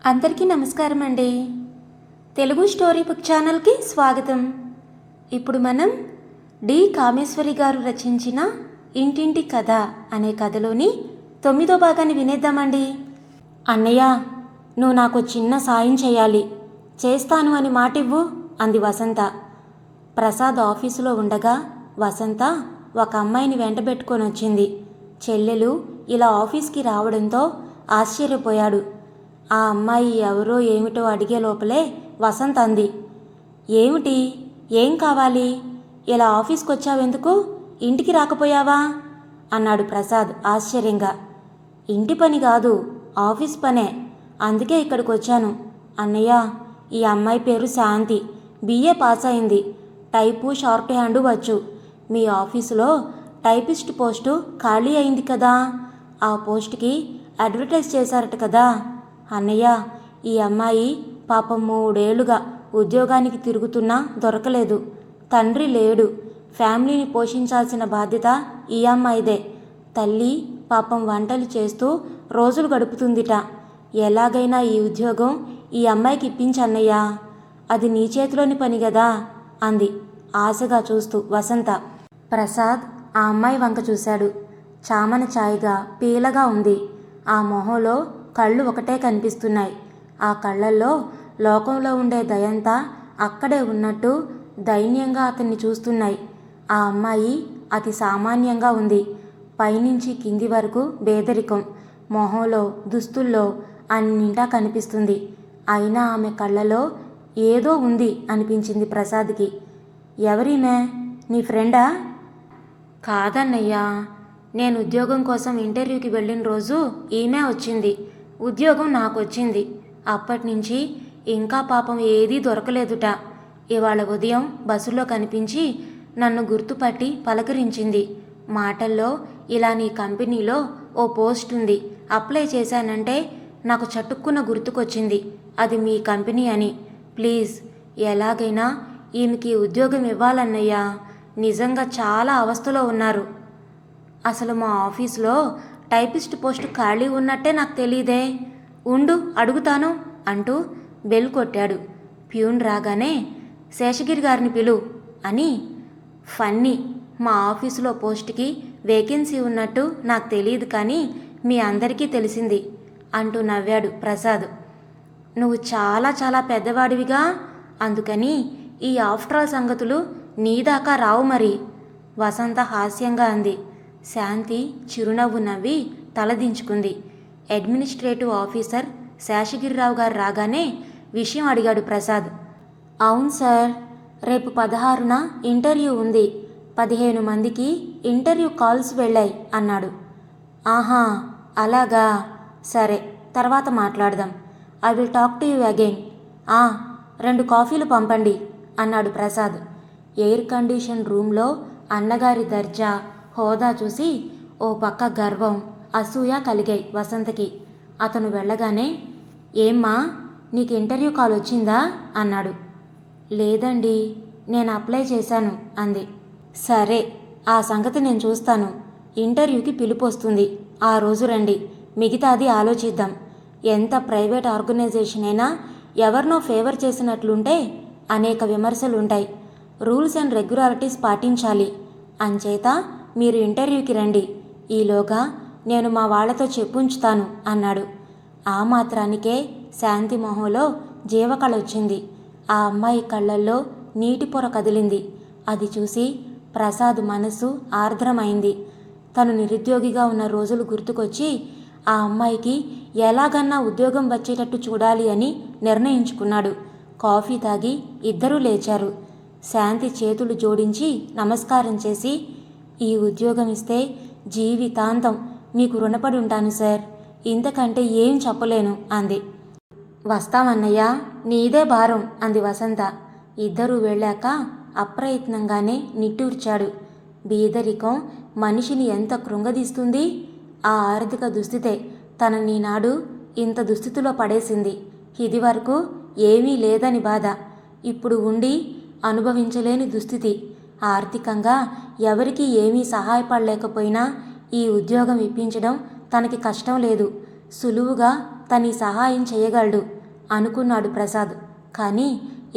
అందరికీ నమస్కారం అండి. తెలుగు స్టోరీ బుక్ ఛానల్కి స్వాగతం. ఇప్పుడు మనం డి కామేశ్వరి గారు రచించిన ఇంటింటి కథ అనే కథలోని 9వ భాగాన్ని వినేద్దామండి. అన్నయ్య, నువ్వు నాకు చిన్న సాయం చేయాలి. చేస్తాను అని మాటివ్వు అంది వసంత. ప్రసాద్ ఆఫీసులో ఉండగా వసంత ఒక అమ్మాయిని వెంటబెట్టుకొని వచ్చింది. చెల్లెలు ఇలా ఆఫీస్కి రావడంతో ఆశ్చర్యపోయాడు. ఆ అమ్మాయి ఎవరో ఏమిటో అడిగే లోపలే వసంత అంది, ఏమిటి, ఏం కావాలి, ఇలా ఆఫీస్కి వచ్చావెందుకు, ఇంటికి రాకపోయావా అన్నాడు ప్రసాద్ ఆశ్చర్యంగా. ఇంటి పని కాదు, ఆఫీస్ పనే, అందుకే ఇక్కడికి వచ్చాను. అన్నయ్య, ఈ అమ్మాయి పేరు శాంతి, BA పాస్ అయింది, టైపు షార్ట్ హ్యాండు వచ్చు. మీ ఆఫీసులో టైపిస్ట్ పోస్టు ఖాళీ అయింది కదా, ఆ పోస్టుకి అడ్వర్టైజ్ చేశారట కదా. అన్నయ్య, ఈ అమ్మాయి పాపం 3 ఏళ్లుగా ఉద్యోగానికి తిరుగుతున్నా దొరకలేదు. తండ్రి లేడు, ఫ్యామిలీని పోషించాల్సిన బాధ్యత ఈ అమ్మాయిదే. తల్లి పాపం వంటలు చేస్తూ రోజులు గడుపుతుందిట. ఎలాగైనా ఈ ఉద్యోగం ఈ అమ్మాయికి ఇప్పించన్నయ్యా, అది నీ చేతిలోని పని కదా అంది ఆశగా చూస్తూ వసంత. ప్రసాద్ ఆ అమ్మాయి వంక చూశాడు. చామన ఛాయగా పీలగా ఉంది. ఆ మొహంలో కళ్ళు ఒకటే కనిపిస్తున్నాయి. ఆ కళ్ళల్లో లోకంలో ఉండే దయంతా అక్కడే ఉన్నట్టు దైన్యంగా అతన్ని చూస్తున్నాయి. ఆ అమ్మాయి అతి సామాన్యంగా ఉంది. పైనుంచి కింది వరకు పేదరికం, మొహంలో దుస్తుల్లో అన్నింటా కనిపిస్తుంది. అయినా ఆమె కళ్ళలో ఏదో ఉంది అనిపించింది ప్రసాద్కి. ఎవరీమే, నీ ఫ్రెండా? కాదన్నయ్యా, నేను ఉద్యోగం కోసం ఇంటర్వ్యూకి వెళ్ళిన రోజు ఈమె వచ్చింది. ఉద్యోగం నాకు వచ్చింది. అప్పటినుంచి ఇంకా పాపం ఏదీ దొరకలేదుట. ఇవాళ ఉదయం బస్సులో కనిపించి నన్ను గుర్తుపట్టి పలకరించింది. మాటల్లో ఇలా నీ కంపెనీలో ఓ పోస్ట్ ఉంది, అప్లై చేశానంటే నాకు చటుక్కున గుర్తుకొచ్చింది అది మీ కంపెనీ అని. ప్లీజ్ ఎలాగైనా ఈమెకి ఉద్యోగం ఇవ్వాలన్నయ్యా, నిజంగా చాలా అవస్థలో ఉన్నారు. అసలు మా ఆఫీస్లో టైపిస్ట్ పోస్ట్ ఖాళీ ఉన్నట్టే నాకు తెలీదే. ఉండు అడుగుతాను అంటూ బెల్ కొట్టాడు. ప్యూన్ రాగానే శేషగిరి గారిని పిలు అని. ఫన్నీ, మా ఆఫీసులో పోస్ట్కి వేకెన్సీ ఉన్నట్టు నాకు తెలియదు, కానీ మీ అందరికీ తెలిసింది అంటూ నవ్వాడు ప్రసాద్. నువ్వు చాలా చాలా పెద్దవాడివిగా, అందుకని ఈ ఆఫ్టర్ ఆల్ సంగతులు నీదాకా రావు మరి వసంత హాస్యంగా అంది. శాంతి చిరునవ్వు నవ్వి తలదించుకుంది. అడ్మినిస్ట్రేటివ్ ఆఫీసర్ శేషగిరిరావు గారు రాగానే విషయం అడిగాడు ప్రసాద్. అవును సార్, రేపు 16న ఇంటర్వ్యూ ఉంది, 15 మందికి ఇంటర్వ్యూ కాల్స్ వెళ్ళాయి అన్నాడు. ఆహా అలాగా, సరే తర్వాత మాట్లాడదాం. I will talk to you again. 2 కాఫీలు పంపండి అన్నాడు ప్రసాద్. ఎయిర్ కండిషన్ రూమ్లో అన్నగారి దర్జా హోదా చూసి ఓ పక్క గర్వం అసూయ కలిగాయి వసంతకి. అతను వెళ్ళగానే, ఏమ్మా నీకు ఇంటర్వ్యూ కాల్ వచ్చిందా అన్నాడు. లేదండి, నేను అప్లై చేశాను అంది. సరే, ఆ సంగతి నేను చూస్తాను. ఇంటర్వ్యూకి పిలుపు వస్తుంది, ఆ రోజు రండి, మిగతాది ఆలోచిద్దాం. ఎంత ప్రైవేట్ ఆర్గనైజేషన్ అయినా ఎవరినో ఫేవర్ చేసినట్లుంటే అనేక విమర్శలుంటాయి. రూల్స్ అండ్ రెగ్యులారిటీస్ పాటించాలి. అంచేత మీరు ఇంటర్వ్యూకి రండి, ఈలోగా నేను మా వాళ్లతో చెప్పుంచుతాను అన్నాడు. ఆ మాత్రానికే శాంతి మొహంలో జీవకళ వచ్చింది. ఆ అమ్మాయి కళ్ళల్లో నీటి పొర కదిలింది. అది చూసి ప్రసాద్ మనసు ఆర్ద్రమైంది. తను నిరుద్యోగిగా ఉన్న రోజులు గుర్తుకొచ్చి ఆ అమ్మాయికి ఎలాగన్నా ఉద్యోగం వచ్చేటట్టు చూడాలి అని నిర్ణయించుకున్నాడు. కాఫీ తాగి ఇద్దరూ లేచారు. శాంతి చేతులు జోడించి నమస్కారం చేసి, ఈ ఉద్యోగం ఇస్తే జీవితాంతం మీకు రుణపడి ఉంటాను సార్, ఇంతకంటే ఏం చెప్పలేను అంది. వస్తామన్నయ్య, నీదే భారం అంది వసంత. ఇద్దరూ వెళ్ళాక అప్రయత్నంగానే నిట్టూర్చాడు. బీదరికం మనిషిని ఎంత కృంగదీస్తుంది. ఆ ఆర్థిక దుస్థితే తనని నాడు ఇంత దుస్థితిలో పడేసింది. ఇది వరకు ఏమీ లేదని బాధ, ఇప్పుడు ఉండి అనుభవించలేని దుస్థితి. ఆర్థికంగా ఎవరికీ ఏమీ సహాయపడలేకపోయినా ఈ ఉద్యోగం ఇప్పించడం తనకి కష్టం లేదు. సులువుగా తని సహాయం చేయగలడు అనుకున్నాడు ప్రసాద్. కానీ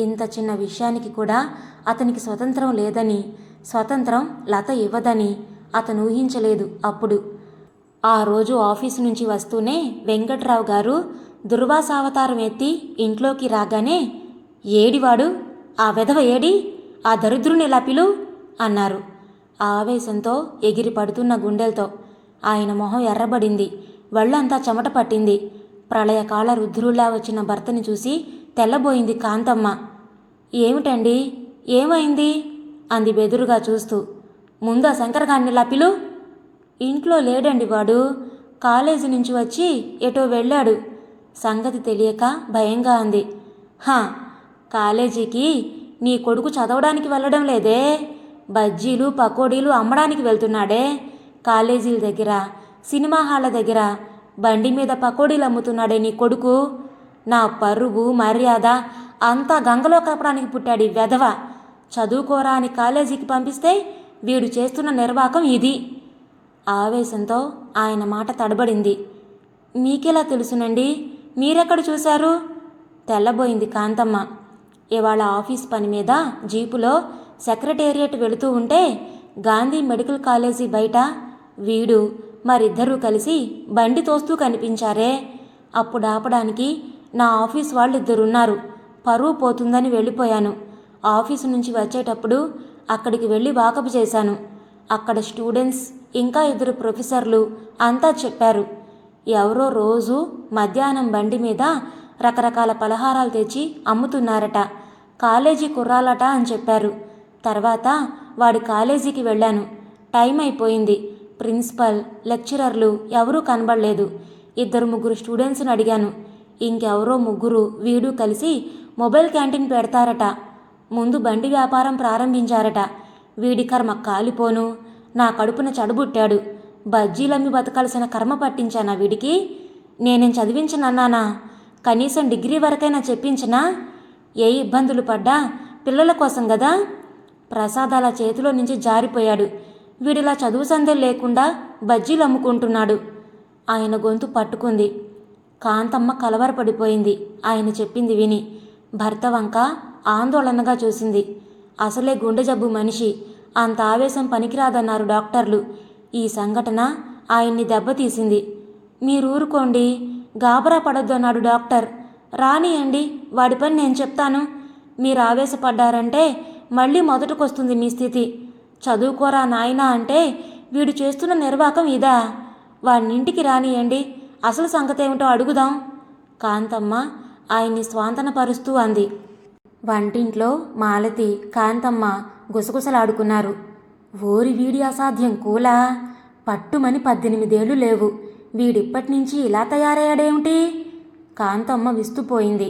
ఇంత చిన్న విషయానికి కూడా అతనికి స్వతంత్రం లేదని, స్వతంత్రం లత ఇవ్వదని అతను ఊహించలేదు అప్పుడు. ఆ రోజు ఆఫీసు నుంచి వస్తూనే వెంకట్రావు గారు దుర్వాసావతారం ఎత్తి ఇంట్లోకి రాగానే, ఏడివాడు, ఆ వెధవ ఏడి, ఆ దరిద్రుని ఎలా పిలు అన్నారు ఆవేశంతో ఎగిరి పడుతున్న గుండెలతో. ఆయన మొహం ఎర్రబడింది, వళ్ళంతా చెమట పట్టింది. ప్రళయకాల రుద్రుల్లా వచ్చిన భర్తని చూసి తెల్లబోయింది కాంతమ్మ. ఏమిటండి, ఏమైంది అంది బెదురుగా చూస్తూ. ముందు ఆ శంకరగాన్నిలా పిలు. ఇంట్లో లేడండి వాడు, కాలేజీ నుంచి వచ్చి ఎటో వెళ్ళాడు. సంగతి తెలియక భయంగా అంది. హా, కాలేజీకి నీ కొడుకు చదవడానికి వెళ్ళడం లేదే, బజ్జీలు పకోడీలు అమ్మడానికి వెళ్తున్నాడే. కాలేజీల దగ్గర, సినిమా హాళ్ళ దగ్గర బండి మీద పకోడీలు అమ్ముతున్నాడే నీ కొడుకు. నా పరువు మర్యాద అంతా గంగలో కలపడానికి పుట్టాడు ఈ వెధవ. చదువుకోరా అని కాలేజీకి పంపిస్తే వీడు చేస్తున్న నిర్వాకం ఇది. ఆవేశంతో ఆయన మాట తడబడింది. మీకెలా తెలుసునండి, మీరెక్కడ చూశారు? తెల్లబోయింది కాంతమ్మ. ఇవాళ ఆఫీస్ పని మీద జీపులో సెక్రటేరియట్ వెళుతూ ఉంటే గాంధీ మెడికల్ కాలేజీ బయట వీడు మరిద్దరూ కలిసి బండి తోస్తూ కనిపించారే. అప్పుడు ఆపడానికి నా ఆఫీస్ వాళ్ళిద్దరున్నారు. పరువు పోతుందని వెళ్ళిపోయాను. ఆఫీసు నుంచి వచ్చేటప్పుడు అక్కడికి వెళ్ళి వాకపు చేశాను. అక్కడ స్టూడెంట్స్ ఇంకా 2 ప్రొఫెసర్లు అంతా చెప్పారు. ఎవరో రోజు మధ్యాహ్నం బండి మీద రకరకాల పలహారాలు తెచ్చి అమ్ముతున్నారట. కాలేజీ కుర్రాలట అని చెప్పారు. తర్వాత వాడి కాలేజీకి వెళ్ళాను. టైం అయిపోయింది. ప్రిన్సిపల్, లెక్చరర్లు ఎవరూ కనబడలేదు. 2-3 స్టూడెంట్స్ని అడిగాను. ఇంకెవరో 3 వీడు కలిసి మొబైల్ క్యాంటీన్ పెడతారట. ముందు బండి వ్యాపారం ప్రారంభించారట. వీడి కర్మ కాలిపోను, నా కడుపున చడుబుట్టాడు. బజ్జీలమ్మి బతకాల్సిన కర్మ పట్టించానా వీడికి? నేనేం చదివించనన్నానా? కనీసం డిగ్రీ వరకైనా చెప్పించనా? ఏ ఇబ్బందులు పడ్డా పిల్లల కోసం గదా. ప్రసాద్ అలా చేతిలో నుంచి జారిపోయాడు. వీడిలా చదువు సందేలు లేకుండా బజ్జీలు అమ్ముకుంటున్నాడు. ఆయన గొంతు పట్టుకుంది. కాంతమ్మ కలవరపడిపోయింది ఆయన చెప్పింది విని. భర్త వంక ఆందోళనగా చూసింది. అసలే గుండె జబ్బు మనిషి, అంత ఆవేశం పనికిరాదన్నారు డాక్టర్లు. ఈ సంఘటన ఆయన్ని దెబ్బతీసింది. మీరూరుకోండి, గాబరా పడొద్దు అన్నాడు డాక్టర్. రానియండి, వాడి పని నేను చెప్తాను. మీరు ఆవేశపడ్డారంటే మళ్ళీ మొదటికొస్తుంది మీ స్థితి. చదువుకోరా నాయనా అంటే వీడు చేస్తున్న నిర్వాకం ఇదా? వాడినింటికి రానియండి, అసలు సంగతేమిటో అడుగుదాం. కాంతమ్మ ఆయన్ని స్వాంతనపరుస్తూ అంది. వంటింట్లో మాలతి, కాంతమ్మ గుసగుసలాడుకున్నారు. ఓరి వీడి అసాధ్యం కూలా, పట్టుమని 18 ఏళ్ళు లేవు, వీడిప్పటినుంచి ఇలా తయారయ్యాడేమిటి? కాంతమ్మ విస్తుపోయింది.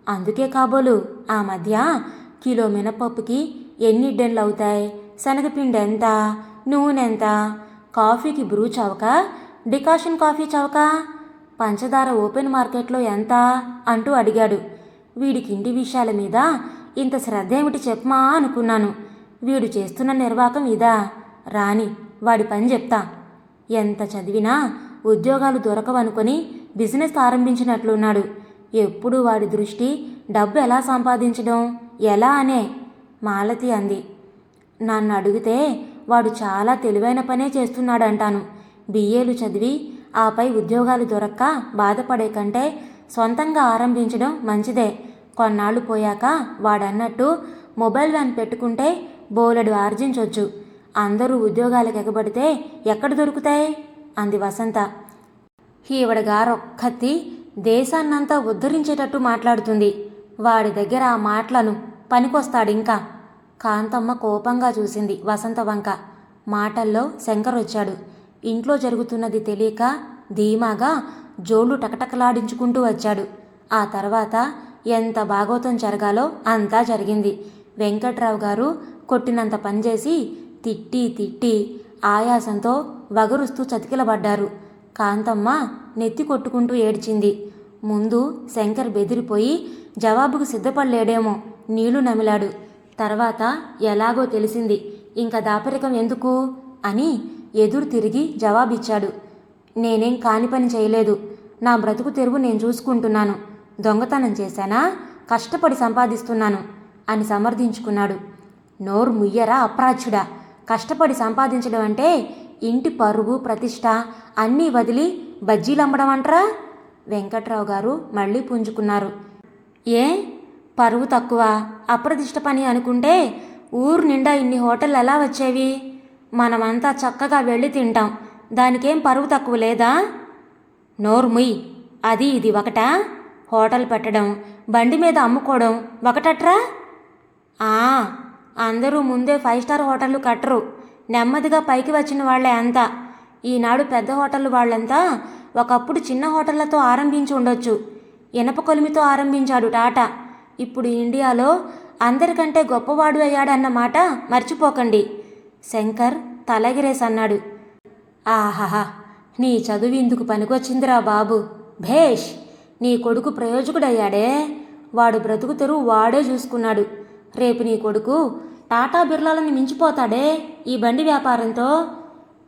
అందుకే కాబోలు ఆ మధ్య కిలో మినపప్పుకి ఎన్ని ఇడ్డెన్లు అవుతాయి, శనగపిండి ఎంత, నూనెంత, కాఫీకి బ్రూ చవక, డికాషన్ కాఫీ చవక, పంచదార ఓపెన్ మార్కెట్లో ఎంత అంటూ అడిగాడు. వీడికి ఇంటి విషయాల మీద ఇంత శ్రద్ధ ఏమిటి చెప్పమా అనుకున్నాను. వీడు చేస్తున్న నిర్వాకం ఇదా? రాని, వాడి పని చెప్తా. ఎంత చదివినా ఉద్యోగాలు దొరకవనుకొని బిజినెస్ ఆరంభించినట్లున్నాడు. ఎప్పుడూ వాడి దృష్టి డబ్బు ఎలా సంపాదించడం ఎలా అనే. మాలతి అంది. నన్ను అడిగితే వాడు చాలా తెలివైన పనే చేస్తున్నాడంటాను. బిఏలు చదివి ఆపై ఉద్యోగాలు దొరక్క బాధపడే కంటే సొంతంగా ఆరంభించడం మంచిదే. కొన్నాళ్ళు పోయాక వాడన్నట్టు మొబైల్ వ్యాన్ పెట్టుకుంటే బోలెడు ఆర్జించొచ్చు. అందరూ ఉద్యోగాలకు ఎగబడితే ఎక్కడ దొరుకుతాయి అంది వసంత. ఈవిడగారొక్కతి దేశాన్నంతా ఉద్ధరించేటట్టు మాట్లాడుతుంది. వాడి దగ్గర ఆ మాటలను పనికొస్తాడింకా. కాంతమ్మ కోపంగా చూసింది వసంత వంక. మాటల్లో శంకరొచ్చాడు. ఇంట్లో జరుగుతున్నది తెలియక ధీమాగా జోళ్ళు టకటకలాడించుకుంటూ వచ్చాడు. ఆ తర్వాత ఎంత భాగవతం జరగాలో అంతా జరిగింది. వెంకట్రావు గారు కొట్టినంత పనిచేసి తిట్టి తిట్టి ఆయాసంతో వగరుస్తూ చతికిలబడ్డారు. కాంతమ్మ నెత్తి కొట్టుకుంటూ ఏడ్చింది. ముందు శంకర్ బెదిరిపోయి జవాబుకు సిద్ధపడలేడేమో నీళ్లు నమిలాడు. తర్వాత ఎలాగో తెలిసింది, ఇంకా దాపరికం ఎందుకు అని ఎదురు తిరిగి జవాబిచ్చాడు. నేనేం కాని పని చేయలేదు, నా బ్రతుకు తెరువు నేను చూసుకుంటున్నాను. దొంగతనం చేశానా? కష్టపడి సంపాదిస్తున్నాను అని సమర్థించుకున్నాడు. నోరు ముయ్యరా అప్రాచ్యుడా! కష్టపడి సంపాదించడం అంటే ఇంటి పరువు ప్రతిష్ట అన్నీ వదిలి బజ్జీలమ్మడం అంటరా? వెంకట్రావు గారు మళ్ళీ పుంజుకున్నారు. ఏ పరువు తక్కువ అప్రతిష్ట పని అనుకుంటే ఊరు నిండా ఇన్ని హోటళ్ళు ఎలా వచ్చేవి? మనమంతా చక్కగా వెళ్ళి తింటాం, దానికేం పరువు తక్కువ లేదా? నోరు ముయ్, అది ఇది ఒకటా? హోటల్ పెట్టడం, బండి మీద అమ్ముకోవడం ఒకటట్రా? అందరూ ముందే 5 స్టార్ హోటళ్ళు కట్టరు, నెమ్మదిగా పైకి వచ్చిన వాళ్లే అంతా. ఈనాడు పెద్ద హోటళ్ళు వాళ్ళంతా ఒకప్పుడు చిన్న హోటళ్లతో ఆరంభించి ఉండొచ్చు. ఇనప కొలిమితో ఆరంభించాడు టాటా. ఇప్పుడు ఇండియాలో అందరికంటే గొప్పవాడు అయ్యాడన్నమాట మర్చిపోకండి. శంకర్ తలగిరేసన్నాడు. ఆహాహా, నీ చదువు ఇందుకు పనికొచ్చిందిరా బాబు. భేష్, నీ కొడుకు ప్రయోజకుడయ్యాడే. వాడు బ్రతుకు తెరువు వాడే చూసుకున్నాడు. రేపు నీ కొడుకు టాటా బిర్లాలను మించిపోతాడే ఈ బండి వ్యాపారంతో.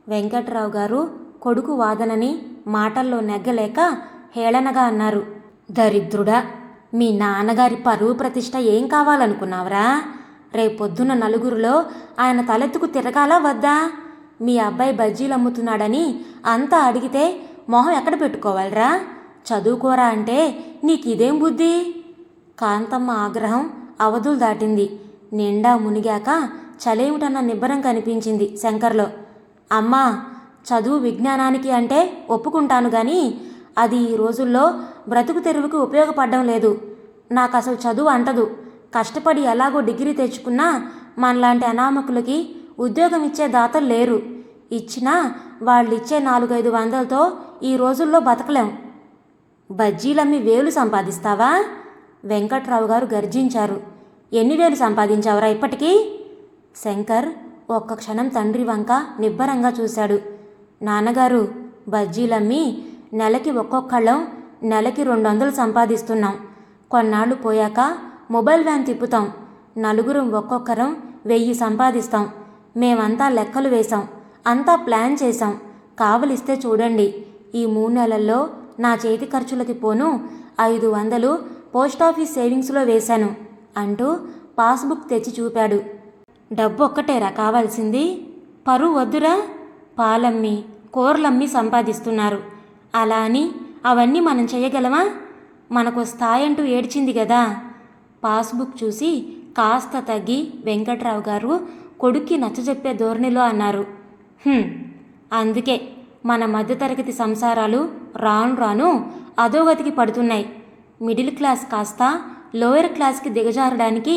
వెంకట్రావు గారు కొడుకు వాదనని మాటల్లో నెగ్గలేక హేళనగా అన్నారు. దరిద్రుడా, మీ నాన్నగారి పరువు ప్రతిష్ట ఏం కావాలనుకున్నావురా? రేపొద్దున నలుగురిలో ఆయన తలెత్తుకు తిరగాలా వద్దా? మీ అబ్బాయి బజ్జీలు అమ్ముతున్నాడని అంతా అడిగితే మొహం ఎక్కడ పెట్టుకోవాలరా? చదువుకోరా అంటే నీకిదేం బుద్ధి? కాంతమ్మ ఆగ్రహం అవధులు దాటింది. నిండా మునిగాక చలేమిటన్న నిబ్బరం కనిపించింది శంకర్లో. అమ్మా, చదువు విజ్ఞానానికి అంటే ఒప్పుకుంటాను గాని అది ఈ రోజుల్లో బ్రతుకు తెరువుకి ఉపయోగపడడం లేదు. నాకు అసలు చదువు అంటదు. కష్టపడి ఎలాగో డిగ్రీ తెచ్చుకున్నా మనలాంటి అనామకులకి ఉద్యోగం ఇచ్చే దాతలు లేరు. ఇచ్చినా వాళ్ళిచ్చే 4-5 వందలతో ఈ రోజుల్లో బతకలేం. బజ్జీలమ్మి వేలు సంపాదిస్తావా? వెంకట్రావు గారు గర్జించారు. ఎన్ని వేలు సంపాదించావురా ఇప్పటికీ? శంకర్ ఒక్క క్షణం తండ్రి వంక నిబ్బరంగా చూశాడు. నాన్నగారు, బజ్జీలమ్మి నెలకి ఒక్కొక్కళ్ళం నెలకి 200 సంపాదిస్తున్నాం. కొన్నాళ్ళు పోయాక మొబైల్ వ్యాన్ తిప్పుతాం. నలుగురం ఒక్కొక్కరం 1000 సంపాదిస్తాం. మేమంతా లెక్కలు వేశాం, అంతా ప్లాన్ చేశాం. కావలిస్తే చూడండి, ఈ 3 నెలల్లో నా చేతి ఖర్చులకి పోను 500 పోస్టాఫీస్ సేవింగ్స్లో వేశాను అంటూ పాస్బుక్ తెచ్చి చూపాడు. డబ్బు ఒక్కటేరా కావాల్సింది? పరువు వద్దురా? పాలమ్మి కూరలమ్మి సంపాదిస్తున్నారు. అలా అని అవన్నీ మనం చేయగలమా? మనకు స్థాయి అంటూ ఏడ్చింది కదా. పాస్బుక్ చూసి కాస్త తగ్గి వెంకట్రావు గారు కొడుక్కి నచ్చజెప్పే ధోరణిలో అన్నారు. అందుకే మన మధ్యతరగతి సంసారాలు రాను రాను అధోగతికి పడుతున్నాయి. మిడిల్ క్లాస్ కాస్త లోయర్ క్లాస్కి దిగజారడానికి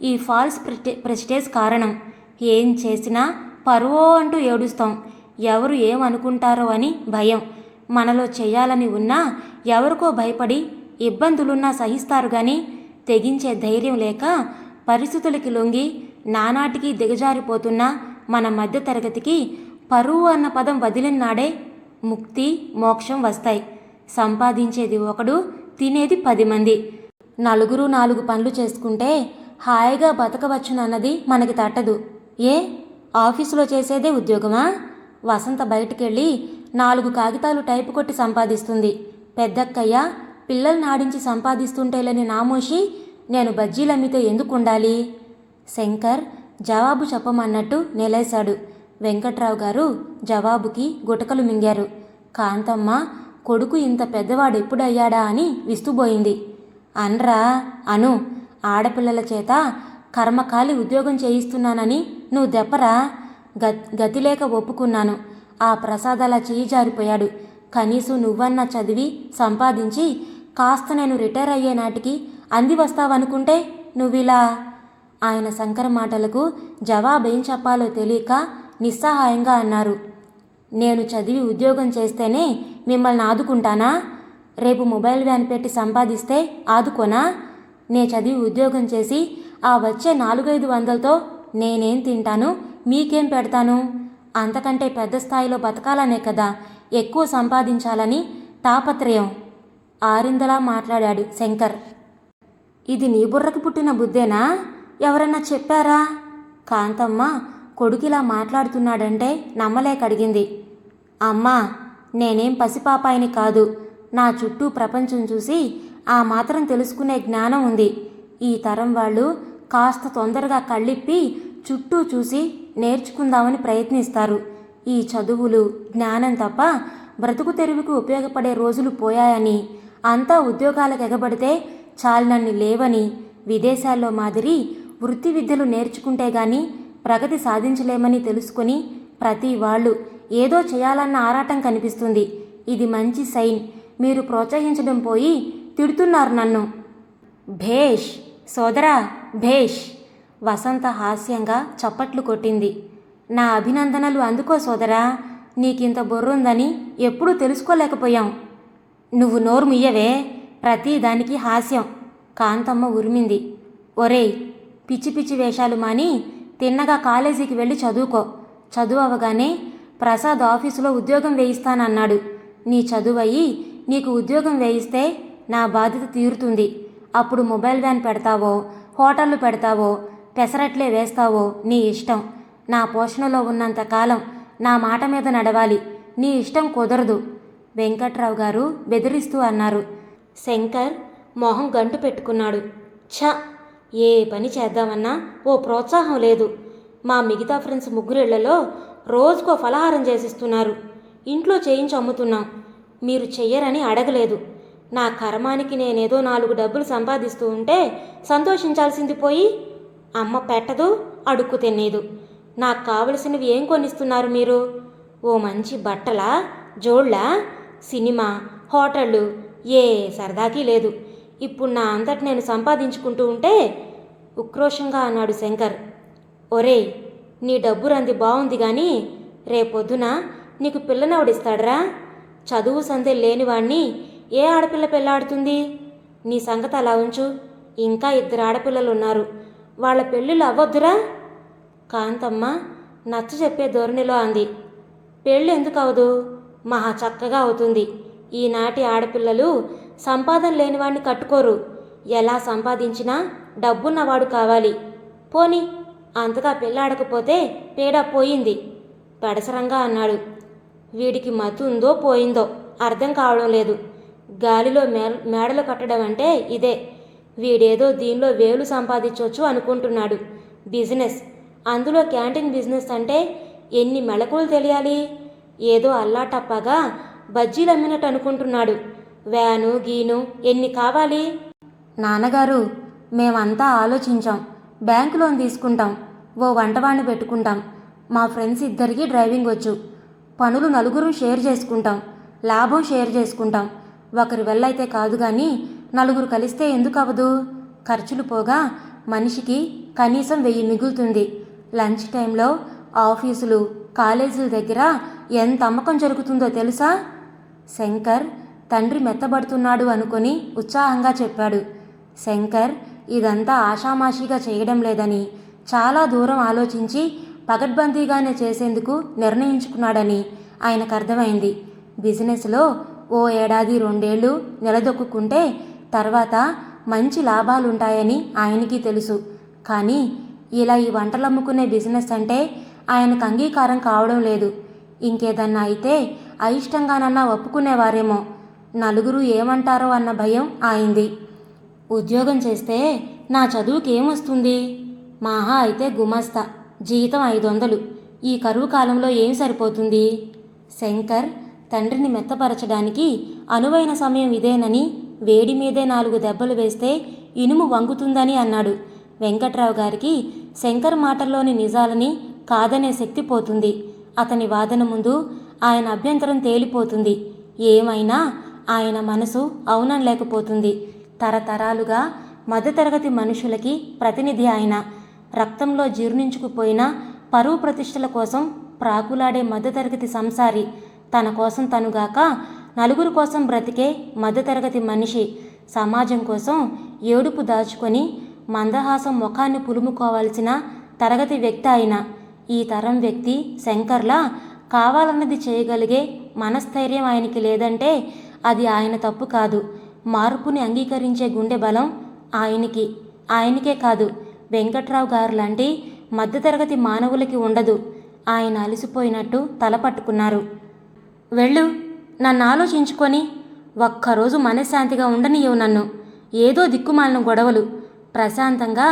ఈ ఫాల్స్ ప్రెస్టేజ్ కారణం. ఏం చేసినా పరువో అంటూ ఏడుస్తాం. ఎవరు ఏమనుకుంటారో అని భయం. మనలో చేయాలని ఉన్నా ఎవరికో భయపడి ఇబ్బందులున్నా సహిస్తారు గాని తెగించే ధైర్యం లేక పరిస్థితులకి లొంగి నానాటికి దిగజారిపోతున్న మన మధ్యతరగతికి పరువు అన్న పదం వదిలిన నాడే ముక్తి మోక్షం వస్తాయి. సంపాదించేది ఒకడు, తినేది 10 మంది. నలుగురు 4 పనులు చేసుకుంటే హాయిగా బతకవచ్చునన్నది మనకి తట్టదు. ఏ ఆఫీసులో చేసేదే ఉద్యోగమా? వసంత బయటికెళ్ళి 4 కాగితాలు టైపు కొట్టి సంపాదిస్తుంది. పెద్దక్కయ్య పిల్లల్ని ఆడించి సంపాదిస్తుంటేలేని నామోషి నేను బజ్జీలమ్మితే ఎందుకు ఉండాలి? శంకర్ జవాబు చెప్పమన్నట్టు నిలేశాడు. వెంకట్రావు గారు జవాబుకి గుటకలు మింగారు. కాంతమ్మ కొడుకు ఇంత పెద్దవాడు ఎప్పుడయ్యాడా అని విస్తుబోయింది. అన్రా అను, ఆడపిల్లల చేత కర్మకాలి ఉద్యోగం చేయిస్తున్నానని నువ్వు దెప్పరా? గతిలేక ఒప్పుకున్నాను. ఆ ప్రసాదాల చేయి జారిపోయాడు. కనీసం నువ్వన్నా చదివి సంపాదించి కాస్త నేను రిటైర్ అయ్యే నాటికి అంది వస్తావనుకుంటే నువ్విలా. ఆయన శంకర్ మాటలకు జవాబేం చెప్పాలో తెలియక నిస్సహాయంగా అన్నారు. నేను చదివి ఉద్యోగం చేస్తేనే మిమ్మల్ని ఆదుకుంటానా? రేపు మొబైల్ వ్యాన్ పెట్టి సంపాదిస్తే ఆదుకోనా? నే చదివి ఉద్యోగం చేసి ఆ వచ్చే 4-5 వందలతో నేనేం తింటాను, మీకేం పెడతాను? అంతకంటే పెద్ద స్థాయిలో బతకాలనే కదా ఎక్కువ సంపాదించాలని తాపత్రయం. ఆరిందలా మాట్లాడాడు శంకర్. ఇది నీ బుర్రకు పుట్టిన బుద్ధేనా? ఎవరన్నా చెప్పారా? కాంతమ్మ కొడుకిలా మాట్లాడుతున్నాడంటే నమ్మలేకడిగింది. అమ్మా, నేనేం పసిపాపాయిని కాదు. నా చుట్టూ ప్రపంచం చూసి ఆ మాత్రం తెలుసుకునే జ్ఞానం ఉంది. ఈ తరం వాళ్ళు కాస్త తొందరగా కళ్ళిప్పి చుట్టూ చూసి నేర్చుకుందామని ప్రయత్నిస్తారు. ఈ చదువులు జ్ఞానం తప్ప బ్రతుకు తెరువుకు ఉపయోగపడే రోజులు పోయాయని, అంతా ఉద్యోగాలకు ఎగబడితే చాలినన్ని లేవని, విదేశాల్లో మాదిరి వృత్తి విద్యలు నేర్చుకుంటే గాని ప్రగతి సాధించలేమని తెలుసుకొని ప్రతి వాళ్ళు ఏదో చేయాలన్న ఆరాటం కనిపిస్తుంది. ఇది మంచి సైన్. మీరు ప్రోత్సహించడం పోయి తిడుతున్నారు నన్ను. భేష్ సోదరా, భేష్. వసంత హాస్యంగా చప్పట్లు కొట్టింది. నా అభినందనలు అందుకో సోదరా. నీకింత బుర్రుందని ఎప్పుడూ తెలుసుకోలేకపోయాం. నువ్వు నోరు ముయ్యవే, ప్రతి దానికి హాస్యం. కాంతమ్మ ఉరిమింది. ఒరేయ్, పిచ్చి పిచ్చి వేషాలు మాని తిన్నగా కాలేజీకి వెళ్ళి చదువుకో. చదువు అవగానే ప్రసాద్ ఆఫీసులో ఉద్యోగం వేయిస్తానన్నాడు. నీ చదువయ్యి నీకు ఉద్యోగం వేయిస్తే నా బాధ్యత తీరుతుంది. అప్పుడు మొబైల్ వ్యాన్ పెడతావో, హోటళ్ళు పెడతావో, పెసరట్లే వేస్తావో నీ ఇష్టం. నా పోషణలో ఉన్నంతకాలం నా మాట మీద నడవాలి. నీ ఇష్టం కుదరదు. వెంకట్రావు గారు బెదిరిస్తూ అన్నారు. శంకర్ మొహం గంటు పెట్టుకున్నాడు. ఛ, ఏ పని చేద్దామన్నా ఓ ప్రోత్సాహం లేదు. మా మిగతా ఫ్రెండ్స్ ముగ్గురిళ్లలో రోజుకో ఫలహారం చేసిస్తున్నారు. ఇంట్లో చేయించి అమ్ముతున్నాం. మీరు చెయ్యరని అడగలేదు. నా కర్మానికి నేనేదో 4 డబ్బులు సంపాదిస్తూ ఉంటే సంతోషించాల్సింది పోయి అమ్మ పెట్టదు, అడుక్కు తినేదు. నాకు కావలసినవి ఏం కొనిస్తున్నారు మీరు? ఓ మంచి బట్టలా, జోళ్ళా, సినిమా, హోటళ్ళు, ఏ సరదాకి లేదు. ఇప్పుడు నా అంతటి నేను సంపాదించుకుంటూ ఉంటే ఉక్రోషంగా అన్నాడు శంకర్. ఒరేయ్, నీ డబ్బు రంది బాగుంది కానీ రేపొద్దున నీకు పిల్లనెవడిస్తాడ్రా? చదువు సందే లేనివాణ్ణి ఏ ఆడపిల్ల పెళ్ళాడుతుంది? నీ సంగతి అలా ఉంచు. ఇంకా 2 ఆడపిల్లలున్నారు. వాళ్ళ పెళ్ళిళ్ళు అవ్వొద్దురా? కాంతమ్మ నచ్చ చెప్పే ధోరణిలో అంది. పెళ్ళి ఎందుకు అవదు? మహా చక్కగా అవుతుంది. ఈనాటి ఆడపిల్లలు సంపాదన లేనివాడిని కట్టుకోరు. ఎలా సంపాదించినా డబ్బున్నవాడు కావాలి. పోని అంతగా పెళ్ళాడకపోతే పేడ పోయింది పెడసరంగా అన్నాడు. వీడికి మత్తు ఉందో పోయిందో అర్థం కావడం లేదు. గాలిలో మేడలు కట్టడం అంటే ఇదే. వీడేదో దీనిలో వేలు సంపాదించవచ్చు అనుకుంటున్నాడు. బిజినెస్, అందులో క్యాంటీన్ బిజినెస్ అంటే ఎన్ని మెళకువలు తెలియాలి. ఏదో అల్లాటప్పగా బజ్జీలు అమ్మినట్టు అనుకుంటున్నాడు. వ్యాను గీను ఎన్ని కావాలి? నాన్నగారు, మేమంతా ఆలోచించాం. బ్యాంకు లోన్ తీసుకుంటాం. ఓ వంటవాణ్ణి పెట్టుకుంటాం. మా ఫ్రెండ్స్ 2కి డ్రైవింగ్ వచ్చు. పనులు 4 షేర్ చేసుకుంటాం. లాభం షేర్ చేసుకుంటాం. ఒకరి వల్ల అయితే కాదు కానీ 4 కలిస్తే ఎందుకు అవ్వదు? ఖర్చులు పోగా మనిషికి కనీసం 1000 మిగులుతుంది. లంచ్ టైంలో ఆఫీసులు, కాలేజీల దగ్గర ఎంత అమ్మకం జరుగుతుందో తెలుసా? శంకర్ తండ్రి మెత్తబడుతున్నాడు అనుకొని ఉత్సాహంగా చెప్పాడు. శంకర్ ఇదంతా ఆషామాషీగా చేయడం లేదని, చాలా దూరం ఆలోచించి పగడ్బందీగానే చేసేందుకు నిర్ణయించుకున్నాడని ఆయనకు అర్థమైంది. బిజినెస్లో ఓ 1-2 ఏళ్ళు నిలదొక్కుంటే తర్వాత మంచి లాభాలుంటాయని ఆయనకి తెలుసు. కానీ ఇలా ఈ వంటలమ్ముకునే బిజినెస్ అంటే ఆయనకు అంగీకారం కావడం లేదు. ఇంకేదన్నా అయితే అయిష్టంగానన్నా ఒప్పుకునేవారేమో. 4 ఏమంటారో అన్న భయం ఆయింది. ఉద్యోగం చేస్తే నా చదువుకి ఏమొస్తుంది? మహా అయితే గుమస్తా, జీతం 500. ఈ కరువు కాలంలో ఏం సరిపోతుంది? శంకర్ తండ్రిని మెత్తపరచడానికి అనువైన సమయం ఇదేనని వేడి మీదే 4 దెబ్బలు వేస్తే ఇనుము వంగుతుందని అన్నాడు. వెంకట్రావు గారికి శంకర్ మాటల్లోని నిజాలని కాదనే శక్తి పోతుంది. అతని వాదన ముందు ఆయన అభ్యంతరం తేలిపోతుంది. ఏమైనా ఆయన మనసు అవునలేకపోతుంది. తరతరాలుగా మధ్యతరగతి మనుషులకి ప్రతినిధి ఆయన. రక్తంలో జీర్ణించుకుపోయిన పరువు ప్రతిష్టల కోసం ప్రాకులాడే మధ్యతరగతి సంసారి. తన కోసం తనుగాక 4 కోసం బ్రతికే మధ్యతరగతి మనిషి. సమాజం కోసం ఏడుపు దాచుకొని మందహాసం ముఖాన్ని పులుముకోవాల్సిన తరగతి వ్యక్తి ఆయన. ఈ తరం వ్యక్తి శంకర్లా కావాలన్నది చేయగలిగే మనస్థైర్యం ఆయనకి లేదంటే అది ఆయన తప్పు కాదు. మార్పుని అంగీకరించే గుండె బలం ఆయనకే కాదు, వెంకట్రావు గారు లాంటి మధ్యతరగతి మానవులకి ఉండదు. ఆయన అలసిపోయినట్టు తల పట్టుకున్నారు. వెళ్ళు, నన్ను ఆలోచించుకొని ఒక్కరోజు మనశ్శాంతిగా ఉండనియవు నన్ను. ఏదో దిక్కుమాలిన గొడవలు. ప్రశాంతంగా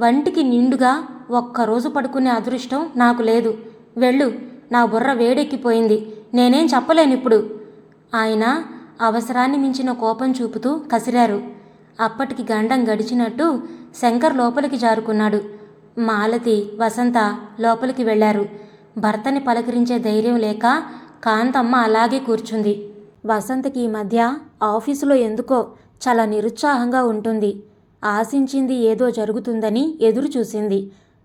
వంటికి నిండుగా ఒక్కరోజు పడుకునే అదృష్టం నాకు లేదు. వెళ్ళు, నా బుర్ర వేడెక్కిపోయింది. నేనేం చెప్పలేనిప్పుడు. ఆయన అవసరాన్ని మించిన కోపం చూపుతూ కసిరారు. అప్పటికి గండం గడిచినట్టు శంకర్ లోపలికి జారుకున్నాడు. మాలతి, వసంత లోపలికి వెళ్లారు. భర్తని పలకరించే ధైర్యం లేక కాంతమ్మ అలాగే కూర్చుంది. వసంతకి ఈ మధ్య ఆఫీసులో ఎందుకో చాలా నిరుత్సాహంగా ఉంటుంది. ఆశించింది ఏదో జరుగుతుందని ఎదురు చూసింది.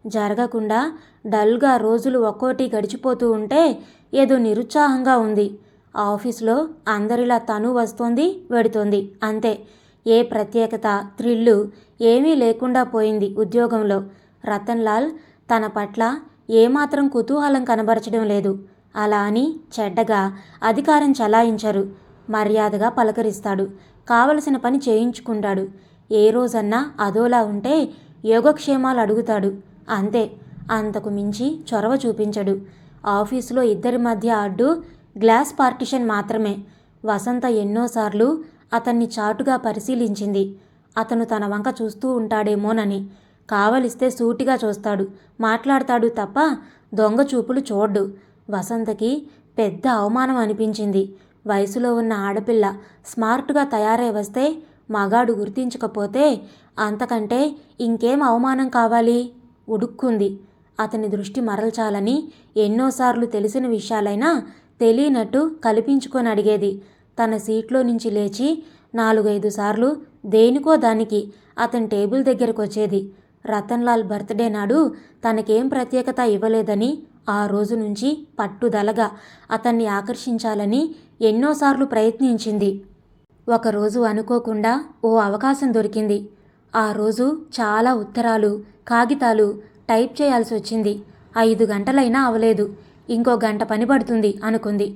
జరగకుండా డల్గా రోజులు ఒక్కోటి గడిచిపోతూ ఉంటే ఏదో నిరుత్సాహంగా ఉంది. ఆఫీసులో అందరిలా తను వస్తోంది, వెడుతోంది, అంతే. ఏ ప్రత్యేకత, థ్రిల్లు ఏమీ లేకుండా పోయింది ఉద్యోగంలో. రతన్లాల్ తన పట్ల ఏమాత్రం కుతూహలం కనబరచడం లేదు. అలా అని చెడ్డగా అధికారం చలాయించరు. మర్యాదగా పలకరిస్తాడు, కావలసిన పని చేయించుకుంటాడు. ఏ రోజన్నా అదోలా ఉంటే యోగక్షేమాలు అడుగుతాడు, అంతే. అంతకు మించి చొరవ చూపించడు. ఆఫీసులో ఇద్దరి మధ్య అడ్డు గ్లాస్ పార్టిషన్ మాత్రమే. వసంత ఎన్నోసార్లు అతన్ని చాటుగా పరిశీలించింది. అతను తన వంక చూస్తూ ఉంటాడేమోనని. కావలిస్తే సూటిగా చూస్తాడు, మాట్లాడతాడు తప్ప దొంగ చూపులు చూడ్డు. వసంతకి పెద్ద అవమానం అనిపించింది. వయసులో ఉన్న ఆడపిల్ల స్మార్ట్గా తయారై వస్తే మగాడు గుర్తించకపోతే అంతకంటే ఇంకేం అవమానం కావాలి? ఉడుక్కుంది. అతని దృష్టి మరల్చాలని ఎన్నోసార్లు తెలిసిన విషయాలైనా తెలియనట్టు కల్పించుకొని అడిగేది. తన సీట్లో నుంచి లేచి 4-5 సార్లు దేనికో దానికి అతని టేబుల్ దగ్గరకు వచ్చేది. రతన్లాల్ బర్త్డే నాడు తనకేం ప్రత్యేకత ఇవ్వలేదని ఆ రోజు నుంచి పట్టుదలగా అతన్ని ఆకర్షించాలని ఎన్నోసార్లు ప్రయత్నించింది. ఒకరోజు అనుకోకుండా ఓ అవకాశం దొరికింది. ఆ రోజు చాలా ఉత్తరాలు, కాగితాలు టైప్ చేయాల్సి వచ్చింది. 5 గంటలైనా అవలేదు. ఇంకో గంట పని పడుతుంది అనుకుంది.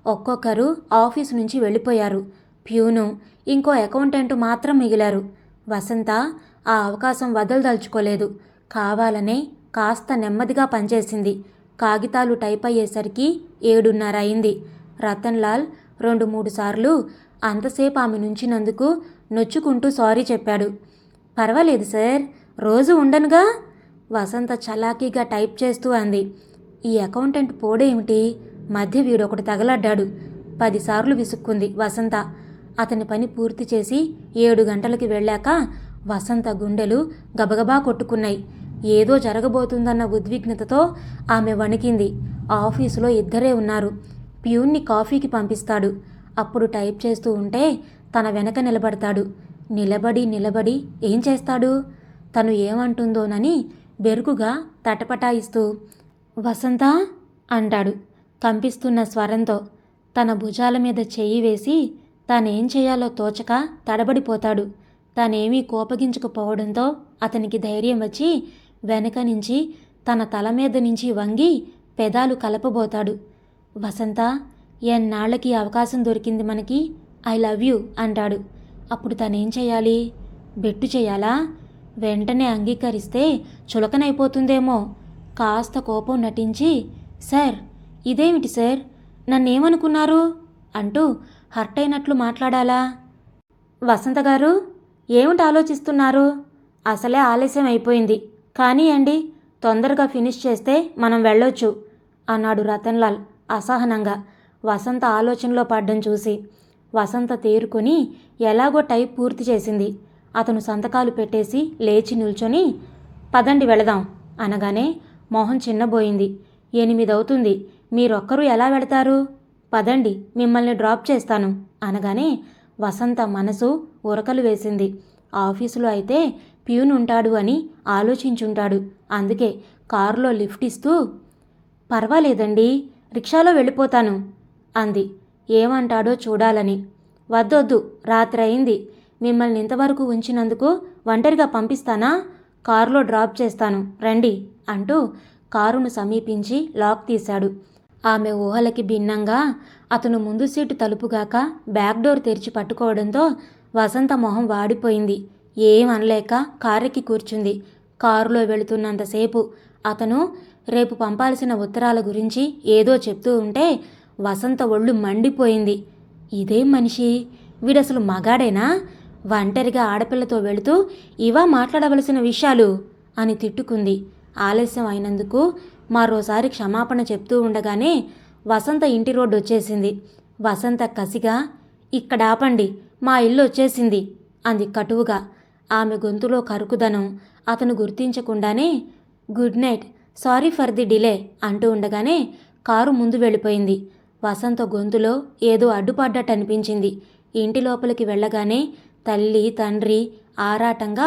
ఒక్కొక్కరు ఆఫీసు నుంచి వెళ్ళిపోయారు. ప్యూను, ఇంకో అకౌంటెంట్ మాత్రం మిగిలారు. వసంత ఆ అవకాశం వదలదలుచుకోలేదు. కావాలనే కాస్త నెమ్మదిగా పనిచేసింది. కాగితాలు టైప్ అయ్యేసరికి 7:30 అయింది. రతన్లాల్ 2-3 సార్లు అంతసేపు ఆమె నుంచినందుకు నొచ్చుకుంటూ సారీ చెప్పాడు. పర్వాలేదు సార్, రోజు ఉండనుగా. వసంత చలాకీగా టైప్ చేస్తూ అంది. ఈ అకౌంటెంట్ పోడేమిటి, మధ్య వీడొకటి తగలడ్డాడు. 10 సార్లు విసుక్కుంది వసంత. అతని పని పూర్తి చేసి 7 గంటలకి వెళ్ళాక వసంత గుండెలు గబగబా కొట్టుకున్నాయి. ఏదో జరగబోతుందన్న ఉద్విగ్నతతో ఆమె వణికింది. ఆఫీసులో ఇద్దరే ఉన్నారు. ప్యూన్ని కాఫీకి పంపిస్తాడు. అప్పుడు టైప్ చేస్తూ ఉంటే తన వెనక నిలబడతాడు. నిలబడి ఏం చేస్తాడు? తను ఏమంటుందోనని బెరుకుగా తటపటాయిస్తూ వసంత అంటాడు కంపిస్తున్న స్వరంతో. తన భుజాల మీద చెయ్యి వేసి తానేం చేయాలో తోచక తడబడిపోతాడు. తానేమీ కోపగించకపోవడంతో అతనికి ధైర్యం వచ్చి వెనక నుంచి తన తల మీద నుంచి వంగి పెదాలు కలపబోతాడు. వసంత, ఎన్నాళ్ళకి అవకాశం దొరికింది మనకి, ఐ లవ్ యూ అంటాడు. అప్పుడు తనేం చేయాలి? బెట్టు చేయాలా? వెంటనే అంగీకరిస్తే చులకనైపోతుందేమో. కాస్త కోపం నటించి, సార్, ఇదేమిటి సార్, నన్నేమనుకున్నారు అంటూ హర్ట్ అయినట్లు మాట్లాడాలా? వసంత గారు, ఏమిటి ఆలోచిస్తున్నారు? అసలే ఆలస్యం అయిపోయింది. కానీయండి, తొందరగా ఫినిష్ చేస్తే మనం వెళ్ళొచ్చు అన్నాడు రతన్లాల్ అసహనంగా వసంత ఆలోచనలో పడ్డం చూసి. వసంత తేరుకొని ఎలాగో టైప్ పూర్తి చేసింది. అతను సంతకాలు పెట్టేసి లేచి నిల్చొని, పదండి వెళదాం అనగానే మొహం చిన్నబోయింది. 8 అవుతుంది, మీరొక్కరూ ఎలా వెళతారు? పదండి, మిమ్మల్ని డ్రాప్ చేస్తాను అనగానే వసంత మనసు ఉరకలు వేసింది. ఆఫీసులో అయితే ప్యూన్ ఉంటాడు అని ఆలోచించుంటాడు. అందుకే కారులో లిఫ్ట్ ఇస్తూ, పర్వాలేదండి, రిక్షాలో వెళ్ళిపోతాను అంది. ఏమంటాడో చూడాలని. వద్దొద్దు, రాత్రి అయింది. మిమ్మల్ని ఇంతవరకు ఉంచినందుకు ఒంటరిగా పంపిస్తానా? కారులో డ్రాప్ చేస్తాను, రండి అంటూ కారును సమీపించి లాక్ తీశాడు. ఆమె ఊహలకి భిన్నంగా అతను ముందు సీటు తలుపుగాక బ్యాక్ డోర్ తెరిచి పట్టుకోవడంతో వసంత మొహం వాడిపోయింది. ఏమనలేక కారెక్కి కూర్చుంది. కారులో వెళుతున్నంతసేపు అతను రేపు పంపాల్సిన ఉత్తరాల గురించి ఏదో చెప్తూ ఉంటే వసంత ఒళ్ళు మండిపోయింది. ఇదేం మనిషి, వీడసలు మగాడేనా? ఒంటరిగా ఆడపిల్లతో వెళుతూ ఇవా మాట్లాడవలసిన విషయాలు అని తిట్టుకుంది. ఆలస్యం అయినందుకు మరోసారి క్షమాపణ చెప్తూ ఉండగానే వసంత ఇంటి రోడ్డు వచ్చేసింది. వసంత కసిగా, ఇక్కడ ఆపండి, మా ఇల్లు వచ్చేసింది అంది కటువుగా. ఆమె గొంతులో కరుకుదనం అతను గుర్తించకుండానే good night, sorry for the delay అంటూ ఉండగానే కారు ముందు వెళ్ళిపోయింది. వసంత గొంతులో ఏదో అడ్డుపడ్డట్టు అనిపించింది. ఇంటి లోపలికి వెళ్ళగానే తల్లి తండ్రి ఆరాటంగా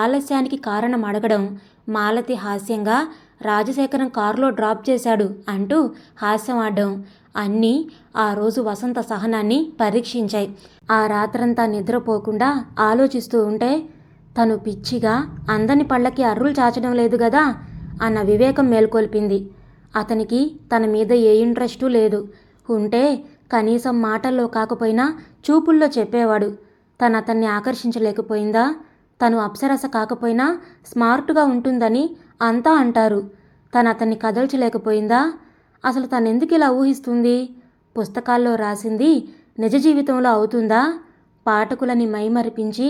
ఆలస్యానికి కారణం అడగడం, మాలతి హాస్యంగా రాజశేఖరం కారులో డ్రాప్ చేశాడు అంటూ హాస్యం ఆడడం అన్నీ ఆ రోజు వసంత సహనాన్ని పరీక్షించాయి. ఆ రాత్రంతా నిద్రపోకుండా ఆలోచిస్తూ ఉంటే తను పిచ్చిగా అందని పళ్ళకి అర్రులు చాచడం లేదు గదా అన్న వివేకం మేల్కొల్పింది. అతనికి తన మీద ఏ ఇంట్రెస్టు లేదు. ఉంటే కనీసం మాటల్లో కాకపోయినా చూపుల్లో చెప్పేవాడు. తను అతన్ని ఆకర్షించలేకపోయిందా? తను అప్సరస కాకపోయినా స్మార్ట్గా ఉంటుందని అంతా అంటారు. తను అతన్ని కదల్చలేకపోయిందా? అసలు తనెందుకు ఇలా ఊహిస్తుంది? పుస్తకాల్లో రాసింది నిజ జీవితంలో అవుతుందా? పాఠకులని మైమరిపించి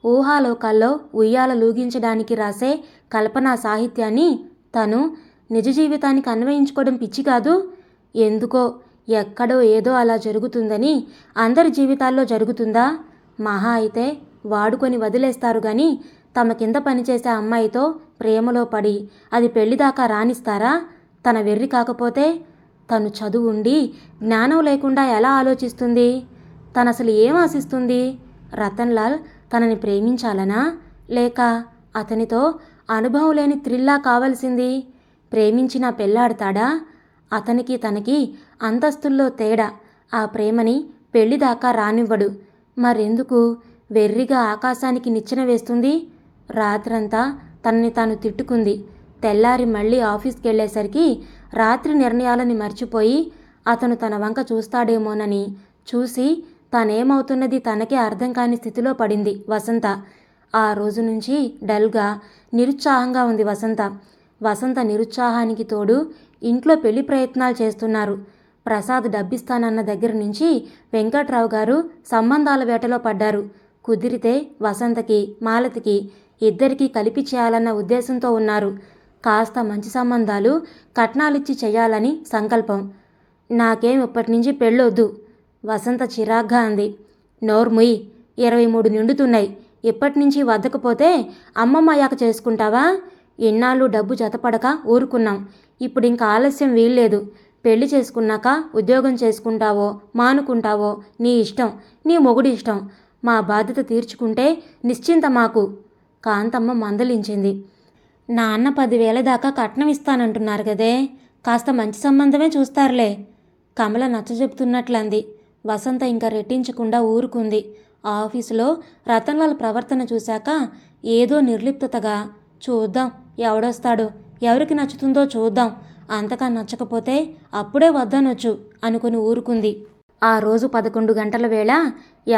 ఊహాలోకాల్లో ఉయ్యాల లూగించడానికి రాసే కల్పనా సాహిత్యాన్ని తను నిజ జీవితానికి అన్వయించుకోవడం పిచ్చి కాదు. ఎందుకో ఎక్కడో ఏదో అలా జరుగుతుందని అందరి జీవితాల్లో జరుగుతుందా? మహా అయితే వాడుకొని వదిలేస్తారు గాని తమ కింద పనిచేసే అమ్మాయితో ప్రేమలో పడి అది పెళ్లిదాకా రానిస్తారా? తన వెర్రి కాకపోతే తను చదువుండి జ్ఞానం లేకుండా ఎలా ఆలోచిస్తుంది? తనసలు ఏం ఆశిస్తుంది? రతన్లాల్ తనని ప్రేమించాలనా, లేక అతనితో అనుభవం లేని థ్రిల్లా కావలసింది? ప్రేమించినా పెళ్లాడతాడా? అతనికి తనకి అంతస్తుల్లో తేడా. ఆ ప్రేమని పెళ్లిదాకా రానివ్వడు. మరెందుకు వెర్రిగా ఆకాశానికి నిచ్చెన వేస్తుంది? రాత్రంతా తనని తాను తిట్టుకుంది. తెల్లారి మళ్ళీ ఆఫీస్కి వెళ్ళేసరికి రాత్రి నిర్ణయాలని మర్చిపోయి అతను తన వంక చూస్తాడేమోనని చూసి తనేమవుతున్నది తనకే అర్థం కాని స్థితిలో పడింది వసంత. ఆ రోజు నుంచి డల్గా నిరుత్సాహంగా ఉంది వసంత. వసంత నిరుత్సాహానికి తోడు ఇంట్లో పెళ్లి ప్రయత్నాలు చేస్తున్నారు. ప్రసాద్ డబ్బిస్తానన్న దగ్గర నుంచి వెంకట్రావు గారు సంబంధాల వేటలో పడ్డారు. కుదిరితే వసంతకి మాలతికి ఇద్దరికీ కలిపి చేయాలన్న ఉద్దేశంతో ఉన్నారు. కాస్త మంచి సంబంధాలు కట్నాలిచ్చి చేయాలని సంకల్పం. నాకేం ఇప్పటి నుంచి పెళ్ళొద్దు వసంత చిరాగ్గా అంది. నోర్ముయ్, 23 నిండుతున్నాయి. ఇప్పటి నుంచి వద్దకపోతే అమ్మమ్మ అయ్యాక చేసుకుంటావా? ఇన్నాళ్ళు డబ్బు జతపడక ఊరుకున్నాం. ఇప్పుడు ఇంకా ఆలస్యం వీల్లేదు. పెళ్లి చేసుకున్నాక ఉద్యోగం చేసుకుంటావో మానుకుంటావో నీ ఇష్టం, నీ మొగుడి ఇష్టం. మా బాధ్యత తీర్చుకుంటే నిశ్చింత మాకు. కాంతమ్మ మందలించింది. నాన్న 10,000 దాకా కట్నం ఇస్తానంటున్నారు కదే, కాస్త మంచి సంబంధమే చూస్తారులే. కమల నచ్చజెప్తున్నట్లంది. వసంత ఇంకా రెట్టించకుండా ఊరుకుంది. ఆఫీసులో రతన్లాల్ ప్రవర్తన చూశాక ఏదో నిర్లిప్తగా చూద్దాం, ఎవడొస్తాడో, ఎవరికి నచ్చుతుందో చూద్దాం, అంతగా నచ్చకపోతే అప్పుడే వద్దనొచ్చు అనుకుని ఊరుకుంది. ఆ రోజు 11 గంటల వేళ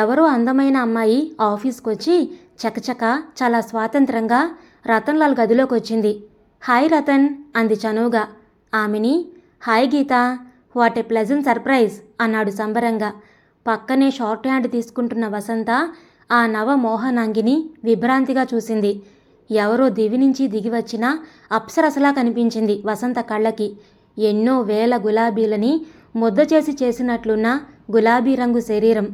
ఎవరో అందమైన అమ్మాయి ఆఫీస్కొచ్చి చకచక చాలా స్వాతంత్రంగా రతన్లాల్ గదిలోకి వచ్చింది. హాయ్ రతన్ అంది చనువుగా. ఆమెని hi Geetha, what a pleasant surprise అన్నాడు సంబరంగా. పక్కనే షార్ట్ హ్యాండ్ తీసుకుంటున్న వసంత ఆ నవ మోహనాంగిని విభ్రాంతిగా చూసింది. ఎవరో దివి నుంచి దిగివచ్చిన అప్సరసలా కనిపించింది వసంత కళ్ళకి. ఎన్నో వేల గులాబీలని ముద్ద చేసి చేసినట్లున్న గులాబీ రంగు శరీరం,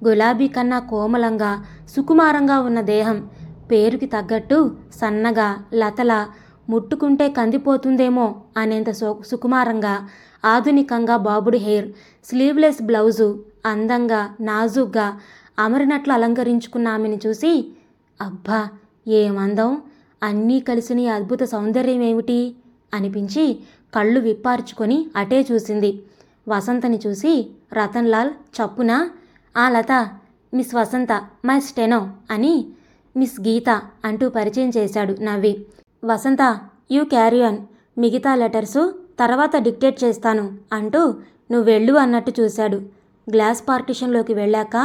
గులాబీ కన్నా కోమలంగా సుకుమారంగా ఉన్న దేహం, పేరుకి తగ్గట్టు సన్నగా లతలా ముట్టుకుంటే కందిపోతుందేమో అనేంత సుకుమారంగా ఆధునికంగా బాబుడి హెయిర్, స్లీవ్లెస్ బ్లౌజు, అందంగా నాజూగ్గా అమరినట్లు అలంకరించుకున్న ఆమెను చూసి అబ్బా ఏమందం, అన్నీ కలిసిన ఈ అద్భుత సౌందర్యం ఏమిటి అనిపించి కళ్ళు విప్పార్చుకొని అటే చూసింది. వసంతని చూసి రతన్లాల్ చప్పున ఆ లత, మిస్ వసంత, మై స్టెనో అని మిస్ గీత అంటూ పరిచయం చేశాడు నవ్వి. వసంత, యూ క్యారీ ఆన్, మిగతా లెటర్సు తర్వాత డిక్టేట్ చేస్తాను అంటూ నువ్వెళ్ళు అన్నట్టు చూశాడు. గ్లాస్ పార్టిషన్లోకి వెళ్ళాక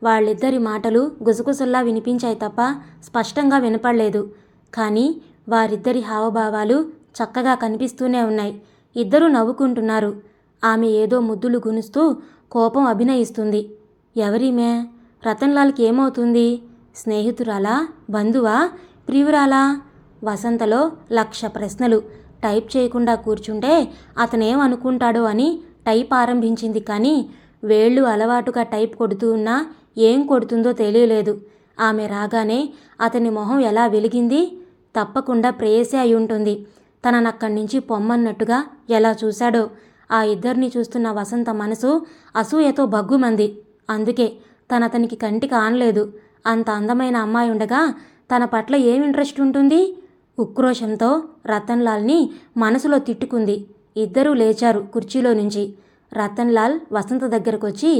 వాళ్ళిద్దరి మాటలు గుసగుసల్లా వినిపించాయి తప్ప స్పష్టంగా వినపడలేదు. కానీ వారిద్దరి హావభావాలు చక్కగా కనిపిస్తూనే ఉన్నాయి. ఇద్దరూ నవ్వుకుంటున్నారు. ఆమె ఏదో ముద్దులు గునుస్తూ కోపం అభినయిస్తుంది. ఎవరీమే? రతన్లాల్కి ఏమవుతుంది? స్నేహితురాలా, బంధువా, ప్రియురాలా? వసంతలో 1,00,000 ప్రశ్నలు. టైప్ చేయకుండా కూర్చుంటే అతనేమనుకుంటాడో అని టైప్ ఆరంభించింది. కానీ వేళ్ళు అలవాటుగా టైప్ కొడుతూ ఉన్నా ఏం కొడుతుందో తెలియలేదు. ఆమె రాగానే అతని మొహం ఎలా వెలిగింది? తప్పకుండా ప్రేయసే అయి ఉంటుంది. తననక్కడి నుంచి పొమ్మన్నట్టుగా ఎలా చూశాడో. ఆ ఇద్దరిని చూస్తున్న వసంత మనసు అసూయతో బగ్గుమంది. అందుకే తనతనికి కంటికి ఆనలేదు. అంత అందమైన అమ్మాయి ఉండగా తన పట్ల ఏం ఇంట్రెస్ట్ ఉంటుంది? ఉక్రోషంతో రతన్లాల్ని మనసులో తిట్టుకుంది. ఇద్దరూ లేచారు కుర్చీలో నుంచి. రతన్లాల్ వసంత దగ్గరకొచ్చి,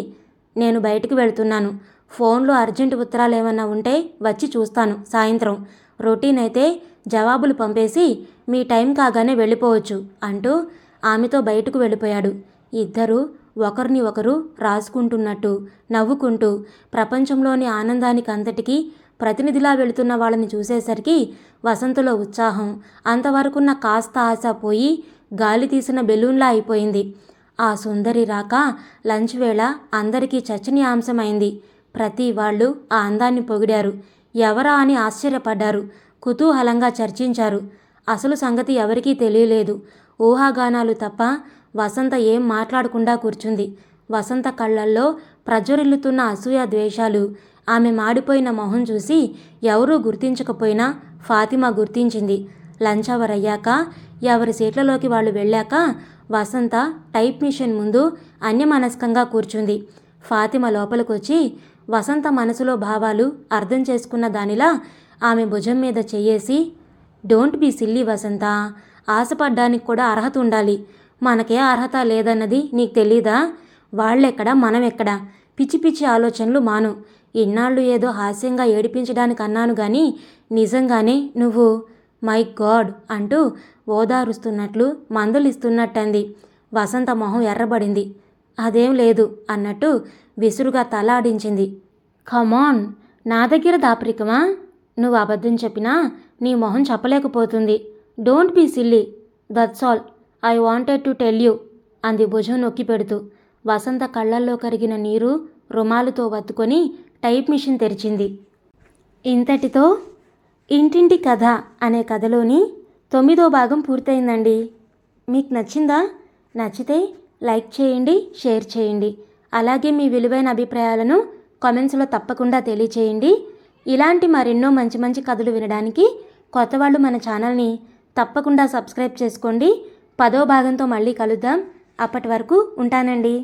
నేను బయటికి వెళ్తున్నాను. ఫోన్లో అర్జెంటు ఉత్తరాలు ఏమన్నా ఉంటే వచ్చి చూస్తాను సాయంత్రం. రొటీన్ అయితే జవాబులు పంపేసి మీ టైం కాగానే వెళ్ళిపోవచ్చు అంటూ ఆమెతో బయటకు వెళ్ళిపోయాడు. ఇద్దరూ ఒకరిని ఒకరు రాసుకుంటున్నట్టు నవ్వుకుంటూ ప్రపంచంలోని ఆనందానికి అంతటికీ ప్రతినిధిలా వెళుతున్న వాళ్ళని చూసేసరికి వసంతలో ఉత్సాహం, అంతవరకున్న కాస్త ఆశ పోయి గాలి తీసిన బెలూన్లా అయిపోయింది. ఆ సుందరి రాక లంచ్ వేళ అందరికీ చర్చనీయాంశమైంది. ప్రతి వాళ్ళు ఆ అందాన్ని పొగిడారు. ఎవరా అని ఆశ్చర్యపడ్డారు. కుతూహలంగా చర్చించారు. అసలు సంగతి ఎవరికీ తెలియలేదు. ఊహాగానాలు తప్ప వసంత ఏం మాట్లాడకుండా కూర్చుంది. వసంత కళ్ళల్లో ప్రజ్వరిల్లుతున్న అసూయ ద్వేషాలు, ఆమె మాడిపోయిన మొహం చూసి ఎవరూ గుర్తించకపోయినా ఫాతిమా గుర్తించింది. లంచ్ అవర్ అయ్యాక ఎవరి సీట్లలోకి వాళ్ళు వెళ్ళాక వసంత టైప్ మిషన్ ముందు అన్యమనస్కంగా కూర్చుంది. ఫాతిమా లోపలికొచ్చి వసంత మనసులో భావాలు అర్థం చేసుకున్న దానిలా ఆమె భుజం మీద చెయ్యేసి, డోంట్ బీ సిల్లీ వసంత, ఆశపడ్డానికి కూడా అర్హత ఉండాలి. మనకే అర్హత లేదన్నది నీకు తెలీదా? వాళ్ళెక్కడా మనమెక్కడా? పిచ్చి పిచ్చి ఆలోచనలు మాను. ఇన్నాళ్ళు ఏదో హాస్యంగా ఏడిపించడానికి అన్నాను గాని నిజంగానే నువ్వు మై గాడ్ అంటూ ఓదారుస్తున్నట్లు మందలిస్తున్నట్టంది. వసంత మొహం ఎర్రబడింది. అదేం లేదు అన్నట్టు విసురుగా తలాడించింది. కమాన్, నా దగ్గర దాపరికమా? నువ్వు అబద్ధం చెప్పినా నీ మొహం చెప్పలేకపోతుంది. Don't be silly, that's all I wanted to tell you అంది భుజం నొక్కి పెడుతూ. వసంత కళ్ళల్లో కరిగిన నీరు రుమాలుతో వత్తుకొని టైప్ మిషన్ తెరిచింది. ఇంతటితో ఇంటింటి కథ అనే కథలోని 9వ భాగం పూర్తయిందండి. మీకు నచ్చిందా? నచ్చితే లైక్ చేయండి, షేర్ చేయండి. అలాగే మీ విలువైన అభిప్రాయాలను కామెంట్స్లో తప్పకుండా తెలియచేయండి. ఇలాంటి మరెన్నో మంచి మంచి కథలు వినడానికి కొత్త వాళ్ళు మన ఛానల్ని తప్పకుండా సబ్స్క్రైబ్ చేసుకోండి. 10వ భాగంతో మళ్ళీ కలుద్దాం. అప్పటి వరకు ఉంటానండి.